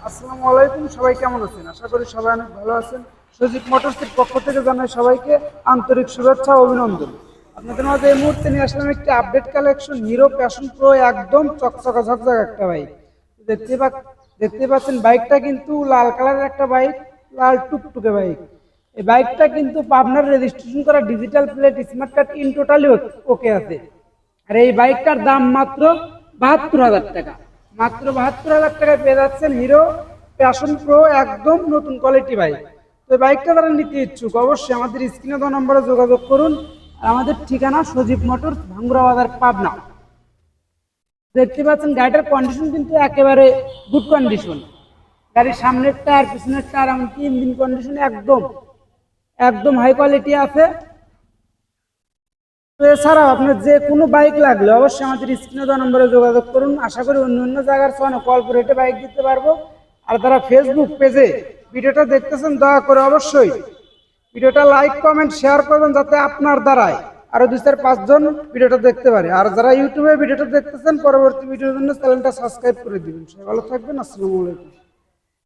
আসসালামু আলাইকুম, সবাই কেমন আছেন? আশা করি সবাই অনেক ভালো আছেন। সজীব মোটরসের পক্ষ থেকে জানাই সবাইকে আন্তরিক শুভেচ্ছা ও অভিনন্দন। আপনাদের মাঝে এই মুহূর্তে নিয়ে আসলাম একটি update collection hero passion pro, একদম চকচকা ঝকঝক একটা বাইক। দেখতে পাচ্ছেন বাইকটা কিন্তু লাল কালারের একটা বাইক, লাল টুকটুকে বাইক। এই বাইকটা কিন্তু পাবনার রেজিস্ট্রেশন করা, digital plate, smart card in totally ওকে আছে। আর এই বাইকটার দাম মাত্র ৭২,০০০ টাকা। মাত্র ৭২,০০০ টাকায় পেয়ে যাচ্ছেন হিরো প্যাশন প্রো, একদম নতুন কোয়ালিটি বাইক। তো এই বাইকটা যারা নিতে ইচ্ছুক অবশ্যই আমাদের স্ক্রিনে দেওয়া নম্বরে যোগাযোগ করুন। আর আমাদের ঠিকানা সজীব মোটরস, ভাঙ্গুরা বাজার, পাবনা। দেখতে পাচ্ছেন গাড়িটার কন্ডিশন কিন্তু একেবারে গুড কন্ডিশন। গাড়ির সামনের টায়ার, পিছনের টায়ার, এমনকি ইঞ্জিন কন্ডিশন একদম একদম হাই কোয়ালিটি আছে। তো এছাড়াও আপনার যে কোনো বাইক লাগলে অবশ্যই আমাদের স্ক্রিনে দেওয়া নম্বরে যোগাযোগ করুন। আশা করি অন্য অন্য জায়গার চেয়ে অল্প রেটে বাইক দিতে পারবো। আর যারা ফেসবুক পেজে ভিডিওটা দেখতেছেন দয়া করে অবশ্যই ভিডিওটা লাইক, কমেন্ট, শেয়ার করবেন, যাতে আপনার দ্বারায় আরো ২-৪-৫ জন ভিডিওটা দেখতে পারে। আর যারা ইউটিউবে ভিডিওটা দেখতেছেন পরবর্তী ভিডিওর জন্য চ্যানেলটা সাবস্ক্রাইব করে দিবেন। সবাই ভালো থাকবেন। আসসালামু আলাইকুম।